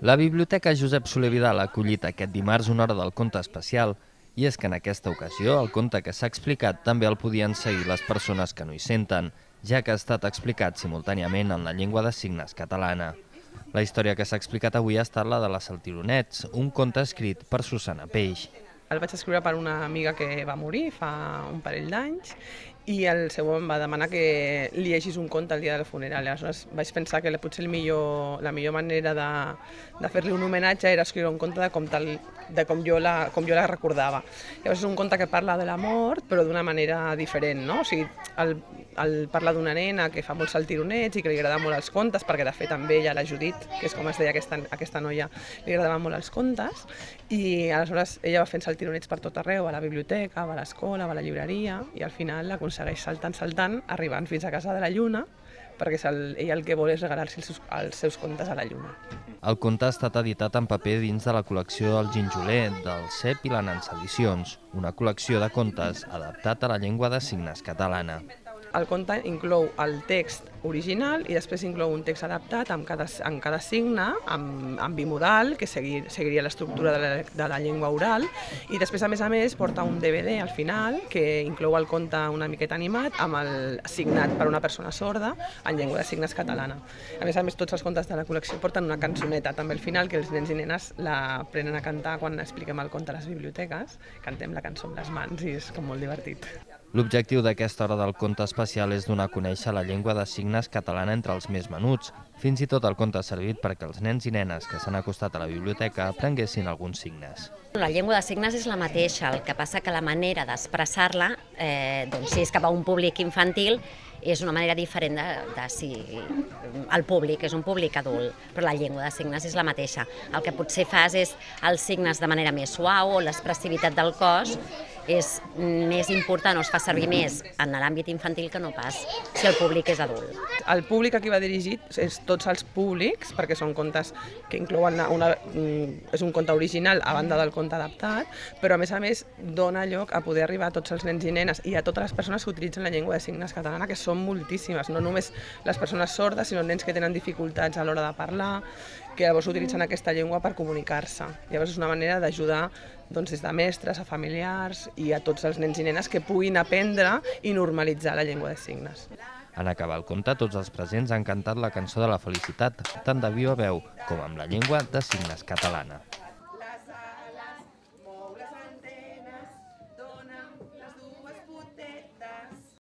La Biblioteca Josep Soler Vidal ha acollit aquest dimarts una hora del conte especial, i és que en aquesta ocasió el conte que s'ha explicat també el podien seguir les persones que no hi senten, ja que ha estat explicat simultàniament en la llengua de signes catalana. La història que s'ha explicat avui ha estat la de les Saltironets, un conte escrit per Susana Peix. El vaig escriure per una amiga que va morir fa un parell d'anys i el seu em va demanar que li llegís un conte el dia del funeral. Aleshores vaig pensar que potser la millor manera de fer-li un homenatge era escriure un conte de com jo la recordava. Llavors és un conte que parla de la mort, però d'una manera diferent, no? O sigui, parla d'una nena que fa molts saltironets i que li agrada molt els contes, perquè de fet també ella, la Judit, que és com es deia aquesta noia, li agradaven molt els contes, i aleshores ella va fent saltironets per tot arreu, a la biblioteca, va a l'escola, va a la llibreria, i al final l'aconsegueix saltant, arribant fins a casa de la lluna, perquè ella el que vol és regalar-se els seus contes a la lluna. El conte ha estat editat en paper dins de la col·lecció El Ginjoler, del CEP i la Nansa Edicions, una col·lecció de contes adaptat a la llengua de signes catalana. El conte inclou el text original i després inclou un text adaptat en cada signe, amb bimodal, que seguiria l'estructura de la llengua oral, i després, a més, porta un DVD al final que inclou el conte una miqueta animat, amb el signat per una persona sorda en llengua de signes catalana. A més, tots els contes de la col·lecció porten una cançoneta també al final, que els nens i nenes la aprenen a cantar quan expliquem el conte a les biblioteques. Cantem la cançó amb les mans i és com molt divertit. L'objectiu d'aquesta hora del conte especial és donar a conèixer la llengua de signes catalana entre els més menuts. Fins i tot el conte ha servit perquè els nens i nenes que s'han acostat a la biblioteca aprenguessin alguns signes. La llengua de signes és la mateixa, el que passa que la manera d'expressar-la, si és cap a un públic infantil, és una manera diferent si el públic és un públic adult, però la llengua de signes és la mateixa. El que potser fas és els signes de manera més suau o l'expressivitat del cos és més important o es fa servir més en l'àmbit infantil que no pas si el públic és adult. El públic a qui va dirigit és tots els públics, perquè són contes que inclouen és un conte original a banda del conte adaptat, però a més dona lloc a poder arribar a tots els nens i nenes i a totes les persones que utilitzen la llengua de signes catalana, que són moltíssimes, no només les persones sordes, sinó nens que tenen dificultats a l'hora de parlar, que llavors utilitzen aquesta llengua per comunicar-se. Llavors és una manera d'ajudar des de mestres a familiars i a tots els nens i nenes que puguin aprendre i normalitzar la llengua de signes. En acabar el conte, tots els presents han cantat la cançó de la felicitat, tant de viva veu com amb la llengua de signes catalana.